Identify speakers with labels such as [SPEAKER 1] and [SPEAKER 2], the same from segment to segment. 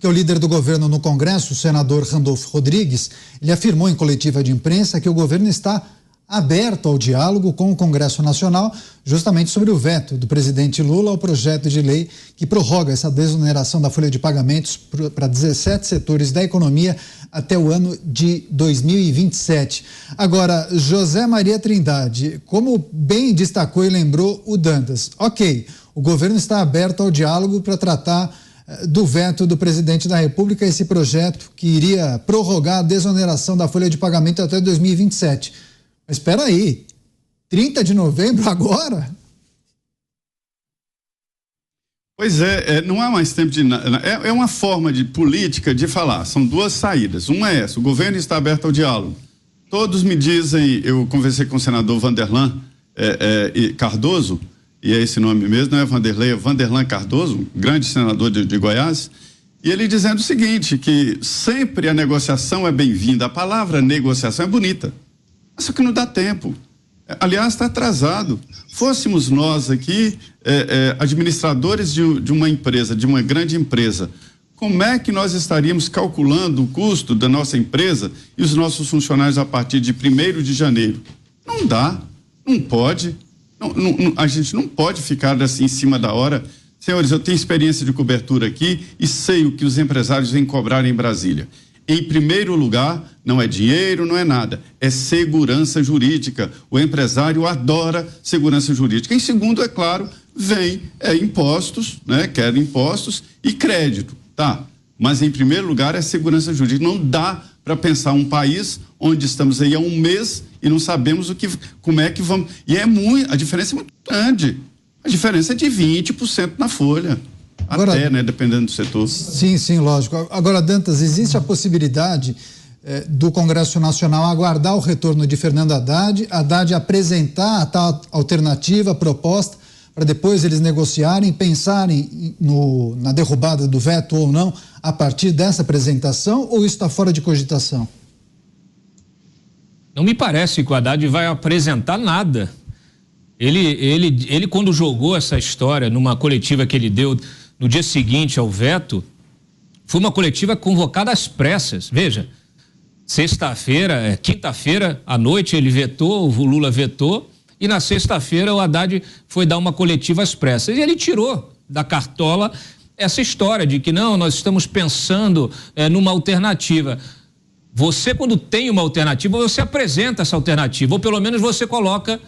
[SPEAKER 1] porque o líder do governo no Congresso, o senador Randolfo Rodrigues, ele afirmou em coletiva de imprensa que o governo está aberto ao diálogo com o Congresso Nacional, justamente sobre o veto do presidente Lula ao projeto de lei que prorroga essa desoneração da folha de pagamentos para 17 setores da economia até o ano de 2027. Agora, José Maria Trindade, como bem destacou e lembrou o Dantas, ok, o governo está aberto ao diálogo para tratar do veto do presidente da República, esse projeto que iria prorrogar a desoneração da folha de pagamento até 2027. Mas espera aí, 30 de novembro agora?
[SPEAKER 2] Pois é, não há mais tempo de nada. É uma forma de política de falar. São duas saídas. Uma é essa: o governo está aberto ao diálogo. Todos me dizem, eu conversei com o senador Vanderlan Cardoso, e é esse nome mesmo, não é Vanderlei, é Vanderlan Cardoso, grande senador de Goiás, e ele dizendo o seguinte, que sempre a negociação é bem-vinda. A palavra negociação é bonita, só que não dá tempo. Aliás, está atrasado. Fôssemos nós aqui administradores de uma empresa, de uma grande empresa, como é que nós estaríamos calculando o custo da nossa empresa e os nossos funcionários a partir de 1º de janeiro? Não dá, não pode. A gente não pode ficar assim em cima da hora. Senhores, eu tenho experiência de cobertura aqui e sei o que os empresários vêm cobrar em Brasília. Em primeiro lugar, não é dinheiro, não é nada, é segurança jurídica. O empresário adora segurança jurídica. Em segundo, é claro, vem impostos, né? Quer impostos e crédito, tá? Mas em primeiro lugar é segurança jurídica. Não dá para pensar um país onde estamos aí há um mês e não sabemos como é que vamos. E a diferença é muito grande. A diferença é de 20% na folha. Agora, até, né, dependendo do setor.
[SPEAKER 1] Sim, lógico. Agora, Dantas, existe a possibilidade do Congresso Nacional aguardar o retorno de Fernando Haddad apresentar a tal alternativa, proposta, para depois eles negociarem, pensarem na derrubada do veto ou não, a partir dessa apresentação, ou isso está fora de cogitação?
[SPEAKER 3] Não me parece que o Haddad vai apresentar nada. Ele quando jogou essa história numa coletiva que ele deu no dia seguinte ao veto, foi uma coletiva convocada às pressas. Veja, quinta-feira à noite ele vetou, o Lula vetou, e na sexta-feira o Haddad foi dar uma coletiva às pressas. E ele tirou da cartola essa história de que não, nós estamos pensando numa alternativa. Você, quando tem uma alternativa, você apresenta essa alternativa, ou pelo menos você coloca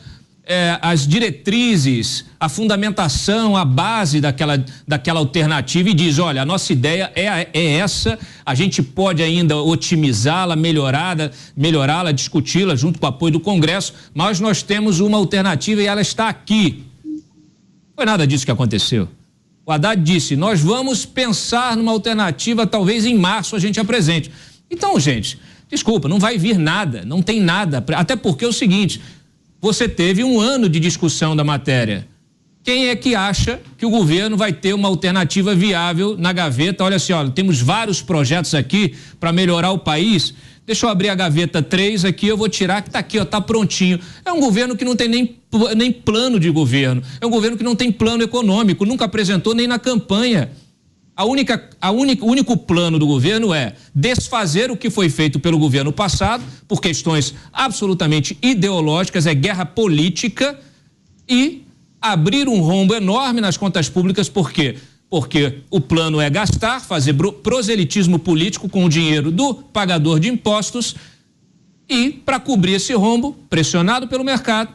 [SPEAKER 3] as diretrizes, a fundamentação, a base daquela alternativa e diz, olha, a nossa ideia é essa, a gente pode ainda otimizá-la, melhorá-la, discuti-la junto com o apoio do Congresso, mas nós temos uma alternativa e ela está aqui. Não foi nada disso que aconteceu. O Haddad disse, nós vamos pensar numa alternativa, talvez em março a gente apresente. Então, gente, desculpa, não vai vir nada, não tem nada, até porque é o seguinte, você teve um ano de discussão da matéria. Quem é que acha que o governo vai ter uma alternativa viável na gaveta? Olha assim, olha, temos vários projetos aqui para melhorar o país. Deixa eu abrir a gaveta 3 aqui, eu vou tirar, que está aqui, ó, tá prontinho. É um governo que não tem nem plano de governo. É um governo que não tem plano econômico, nunca apresentou nem na campanha. O único plano do governo é desfazer o que foi feito pelo governo passado, por questões absolutamente ideológicas, é guerra política, e abrir um rombo enorme nas contas públicas. Por quê? Porque o plano é gastar, fazer proselitismo político com o dinheiro do pagador de impostos e, para cobrir esse rombo, pressionado pelo mercado,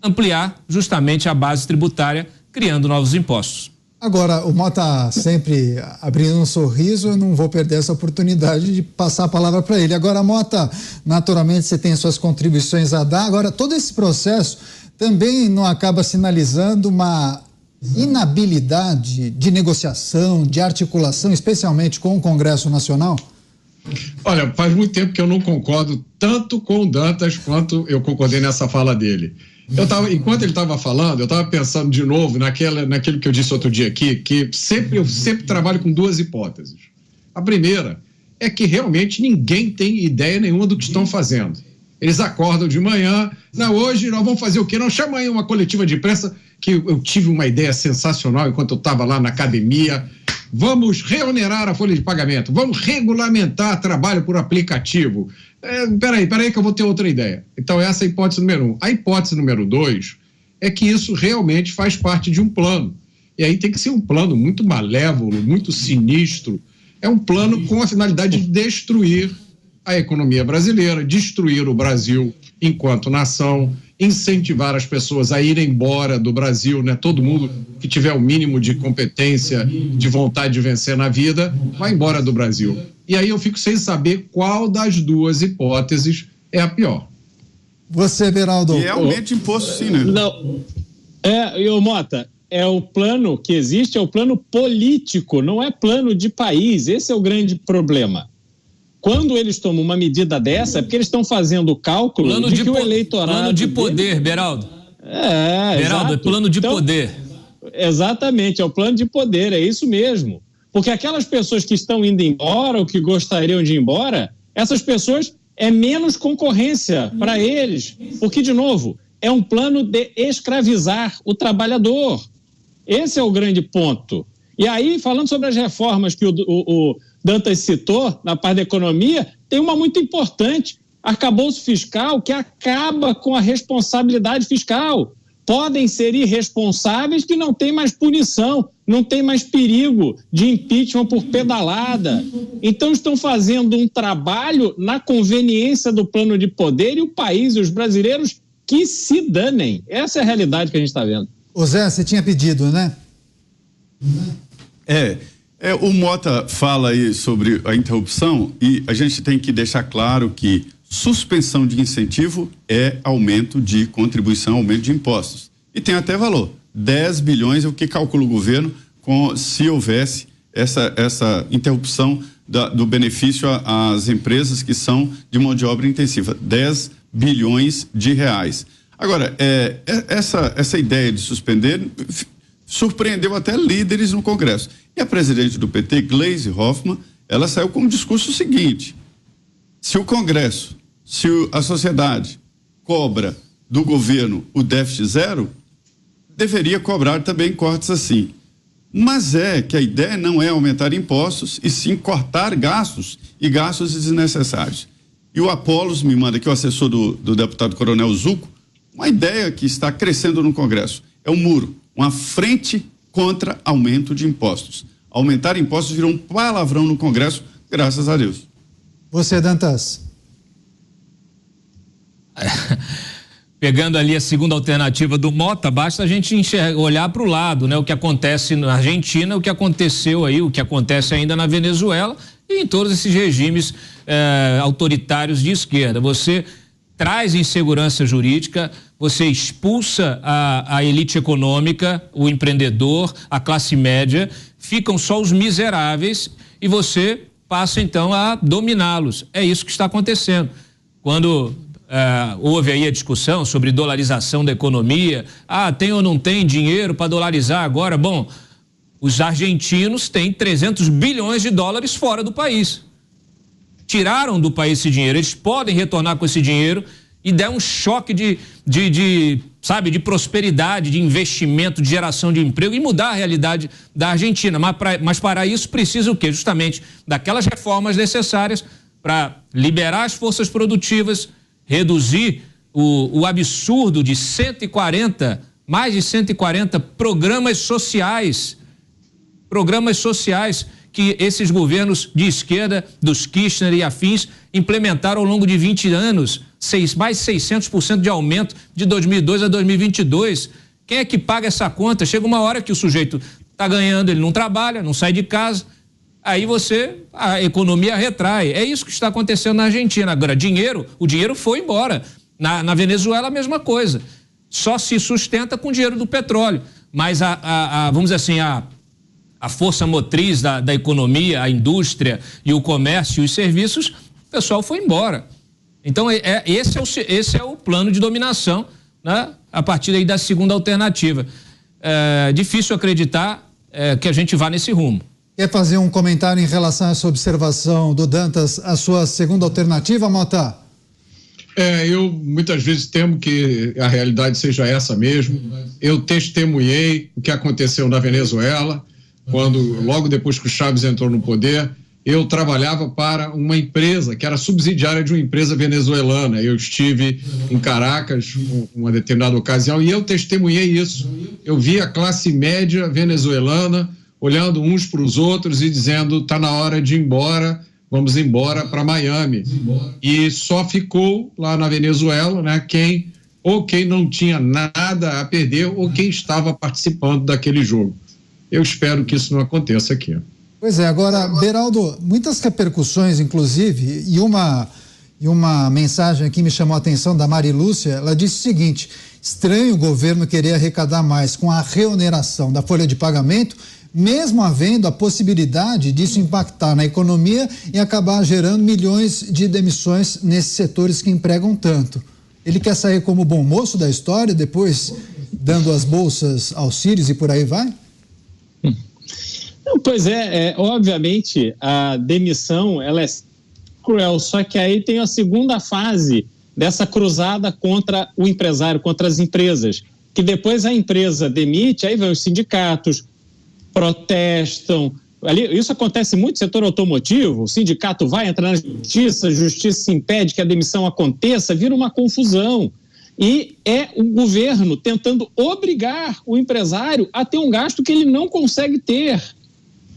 [SPEAKER 3] ampliar justamente a base tributária, criando novos impostos.
[SPEAKER 1] Agora, o Mota sempre abrindo um sorriso, eu não vou perder essa oportunidade de passar a palavra para ele. Agora, Mota, naturalmente você tem suas contribuições a dar. Agora, todo esse processo também não acaba sinalizando uma inabilidade de negociação, de articulação, especialmente com o Congresso Nacional?
[SPEAKER 4] Olha, faz muito tempo que eu não concordo tanto com o Dantas quanto eu concordei nessa fala dele. Enquanto ele estava falando, eu estava pensando de novo naquilo que eu disse outro dia aqui, que eu sempre trabalho com duas hipóteses. A primeira é que realmente ninguém tem ideia nenhuma do que estão fazendo. Eles acordam de manhã, hoje nós vamos fazer o quê? Não, chama aí uma coletiva de imprensa, que eu tive uma ideia sensacional enquanto eu estava lá na academia. vamos reonerar a folha de pagamento, vamos regulamentar trabalho por aplicativo. Peraí que eu vou ter outra ideia. Então essa é a hipótese número 1. A hipótese número 2 é que isso realmente faz parte de um plano. E aí tem que ser um plano muito malévolo, muito sinistro. É um plano com a finalidade de destruir a economia brasileira, destruir o Brasil enquanto nação, incentivar as pessoas a irem embora do Brasil, né? Todo mundo que tiver o mínimo de competência, de vontade de vencer na vida, vai embora do Brasil. E aí eu fico sem saber qual das duas hipóteses é a pior.
[SPEAKER 1] Você, Beraldo.
[SPEAKER 2] E é aumento de imposto, sim, né?
[SPEAKER 5] Não. Mota, o plano que existe é o plano político, não é plano de país. Esse é o grande problema. Quando eles tomam uma medida dessa, é porque eles estão fazendo o cálculo
[SPEAKER 3] plano
[SPEAKER 5] de que o eleitorado...
[SPEAKER 3] Plano de poder, Beraldo. Beraldo, é plano de poder.
[SPEAKER 5] Exatamente, é o plano de poder, é isso mesmo. Porque aquelas pessoas que estão indo embora ou que gostariam de ir embora, essas pessoas é menos concorrência para eles. Porque, de novo, é um plano de escravizar o trabalhador. Esse é o grande ponto. E aí, falando sobre as reformas que o Dantas citou na parte da economia, tem uma muito importante, arcabouço fiscal, que acaba com a responsabilidade fiscal. Podem ser irresponsáveis que não tem mais punição, não tem mais perigo de impeachment por pedalada. Então estão fazendo um trabalho na conveniência do plano de poder e o país e os brasileiros que se danem. Essa é a realidade que a gente está vendo.
[SPEAKER 1] Ô Zé, você tinha pedido, né?
[SPEAKER 2] O Mota fala aí sobre a interrupção e a gente tem que deixar claro que suspensão de incentivo é aumento de contribuição, aumento de impostos. E tem até valor. 10 bilhões é o que calcula o governo se houvesse essa interrupção do benefício às empresas que são de mão de obra intensiva. 10 bilhões de reais. Agora, essa ideia de suspender surpreendeu até líderes no Congresso. E a presidente do PT, Gleisi Hoffmann, ela saiu com um discurso seguinte: se o Congresso, se a sociedade cobra do governo o déficit zero, deveria cobrar também cortes assim. Mas que a ideia não é aumentar impostos, e sim cortar gastos e gastos desnecessários. E o Apolos me manda aqui, o assessor do deputado Coronel Zucco, uma ideia que está crescendo no Congresso. É um muro, uma frente contra aumento de impostos. Aumentar impostos virou um palavrão no Congresso, graças a Deus.
[SPEAKER 1] Você, Dantas.
[SPEAKER 3] Pegando ali a segunda alternativa do Mota, basta a gente olhar para o lado, né? O que acontece na Argentina, o que aconteceu aí, o que acontece ainda na Venezuela e em todos esses regimes autoritários de esquerda. Você traz insegurança jurídica, você expulsa a elite econômica, o empreendedor, a classe média, ficam só os miseráveis e você passa então a dominá-los. É isso que está acontecendo. Quando houve aí a discussão sobre dolarização da economia, tem ou não tem dinheiro para dolarizar agora? Bom, os argentinos têm 300 bilhões de dólares fora do país. Tiraram do país esse dinheiro, eles podem retornar com esse dinheiro e der um choque de prosperidade, de investimento, de geração de emprego e mudar a realidade da Argentina. Mas para isso precisa o quê? Justamente daquelas reformas necessárias para liberar as forças produtivas, reduzir o absurdo de mais de 140 programas sociais que esses governos de esquerda, dos Kirchner e afins, implementaram ao longo de 20 anos, mais 600% de aumento de 2002 a 2022. Quem é que paga essa conta? Chega uma hora que o sujeito está ganhando, ele não trabalha, não sai de casa, aí a economia retrai. É isso que está acontecendo na Argentina. Agora, o dinheiro foi embora. Na Venezuela, a mesma coisa. Só se sustenta com o dinheiro do petróleo. Mas vamos dizer assim, a força motriz da economia, a indústria e o comércio e os serviços, o pessoal foi embora. Então, esse é o plano de dominação, né? A partir aí da segunda alternativa. É difícil acreditar que a gente vá nesse rumo.
[SPEAKER 1] Quer fazer um comentário em relação a essa observação do Dantas, a sua segunda alternativa, Mota?
[SPEAKER 4] Eu muitas vezes temo que a realidade seja essa mesmo. Eu testemunhei o que aconteceu na Venezuela. logo depois que o Chávez entrou no poder, eu trabalhava para uma empresa que era subsidiária de uma empresa venezuelana. Eu estive em Caracas uma determinada ocasião e eu testemunhei isso. Eu vi a classe média venezuelana olhando uns para os outros e dizendo: está na hora de ir embora, vamos embora para Miami. E só ficou lá na Venezuela, né, quem não tinha nada a perder ou quem estava participando daquele jogo. Eu espero que isso não aconteça aqui.
[SPEAKER 1] Pois é, agora, Beraldo, muitas repercussões, inclusive, e uma mensagem aqui me chamou a atenção da Mari Lúcia. Ela disse o seguinte: estranho o governo querer arrecadar mais com a reoneração da folha de pagamento, mesmo havendo a possibilidade disso impactar na economia e acabar gerando milhões de demissões nesses setores que empregam tanto. Ele quer sair como bom moço da história, depois dando as bolsas, auxílios e por aí vai?
[SPEAKER 5] Pois obviamente a demissão ela é cruel, só que aí tem a segunda fase dessa cruzada contra o empresário, contra as empresas, que depois a empresa demite, aí vem os sindicatos, protestam. Isso acontece muito no setor automotivo, o sindicato vai entrar na justiça, a justiça impede que a demissão aconteça, vira uma confusão. E é o governo tentando obrigar o empresário a ter um gasto que ele não consegue ter.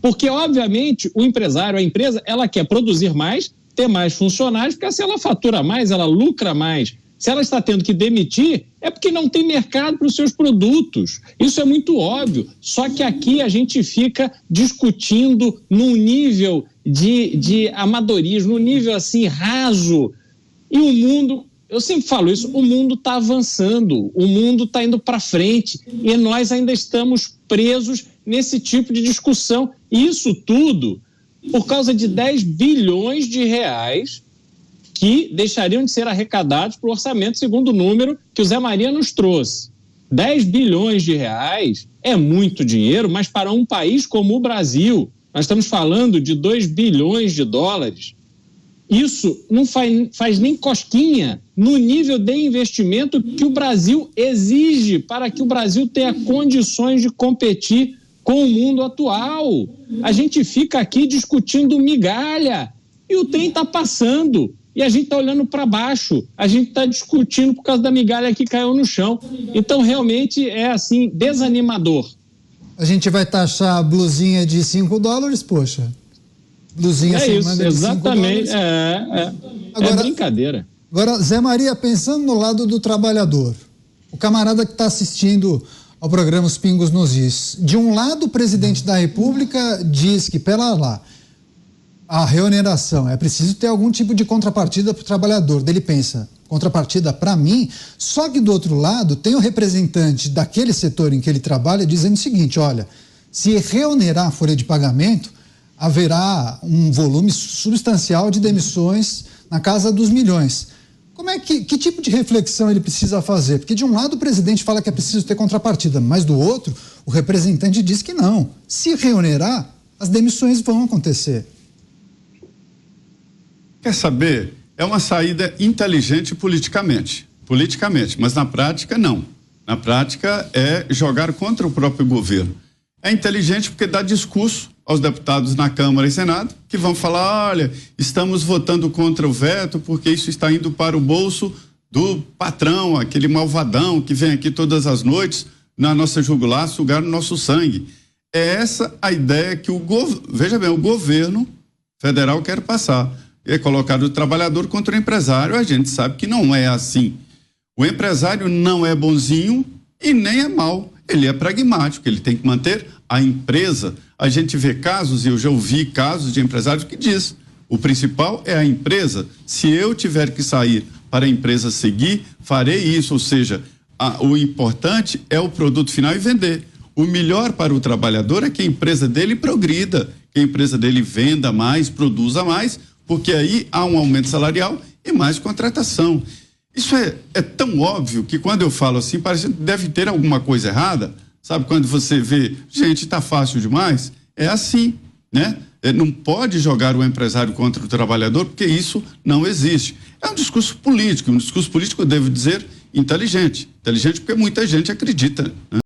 [SPEAKER 5] Porque, obviamente, o empresário, a empresa, ela quer produzir mais, ter mais funcionários, porque se ela fatura mais, ela lucra mais. Se ela está tendo que demitir, é porque não tem mercado para os seus produtos. Isso é muito óbvio. Só que aqui a gente fica discutindo num nível de amadorismo, num nível assim raso. E o mundo, eu sempre falo isso, o mundo está avançando, o mundo está indo para frente e nós ainda estamos presos nesse tipo de discussão. E isso tudo por causa de 10 bilhões de reais que deixariam de ser arrecadados para o orçamento, segundo o número que o Zé Maria nos trouxe. 10 bilhões de reais é muito dinheiro, mas para um país como o Brasil, nós estamos falando de 2 bilhões de dólares. Isso não faz nem cosquinha no nível de investimento que o Brasil exige para que o Brasil tenha condições de competir com o mundo atual. A gente fica aqui discutindo migalha e o trem está passando e a gente está olhando para baixo, a gente está discutindo por causa da migalha que caiu no chão. Então realmente é assim, desanimador.
[SPEAKER 1] A gente vai taxar a blusinha de $5, poxa. Blusinha
[SPEAKER 5] é isso, exatamente.
[SPEAKER 1] Agora,
[SPEAKER 5] é brincadeira.
[SPEAKER 1] Agora, Zé Maria, pensando no lado do trabalhador, o camarada que está assistindo ao programa Os Pingos nos Is, de um lado o presidente da República diz que, pera lá, a reoneração, é preciso ter algum tipo de contrapartida para o trabalhador. Daí ele pensa, contrapartida para mim, só que do outro lado tem o representante daquele setor em que ele trabalha dizendo o seguinte: olha, se reonerar a folha de pagamento, haverá um volume substancial de demissões na casa dos milhões. Que tipo de reflexão ele precisa fazer? Porque de um lado o presidente fala que é preciso ter contrapartida, mas do outro o representante diz que não. Se reonerar, as demissões vão acontecer.
[SPEAKER 2] Quer saber? É uma saída inteligente politicamente, mas na prática não. Na prática é jogar contra o próprio governo. É inteligente porque dá discurso aos deputados na Câmara e Senado, que vão falar: olha, estamos votando contra o veto porque isso está indo para o bolso do patrão, aquele malvadão que vem aqui todas as noites na nossa jugular sugar o nosso sangue. É essa a ideia que o governo federal quer passar. É colocar o trabalhador contra o empresário. A gente sabe que não é assim. O empresário não é bonzinho e nem é mau. Ele é pragmático, ele tem que manter a empresa. A gente vê casos, e eu já ouvi casos de empresários que diz: o principal é a empresa. Se eu tiver que sair para a empresa seguir, farei isso. Ou seja, o importante é o produto final e vender. O melhor para o trabalhador é que a empresa dele progrida, que a empresa dele venda mais, produza mais, porque aí há um aumento salarial e mais contratação. Isso é tão óbvio que quando eu falo assim, parece que deve ter alguma coisa errada. Sabe, quando você vê, gente, tá fácil demais, é assim, né? Não pode jogar o empresário contra o trabalhador, porque isso não existe. É um discurso político, devo dizer inteligente porque muita gente acredita, né?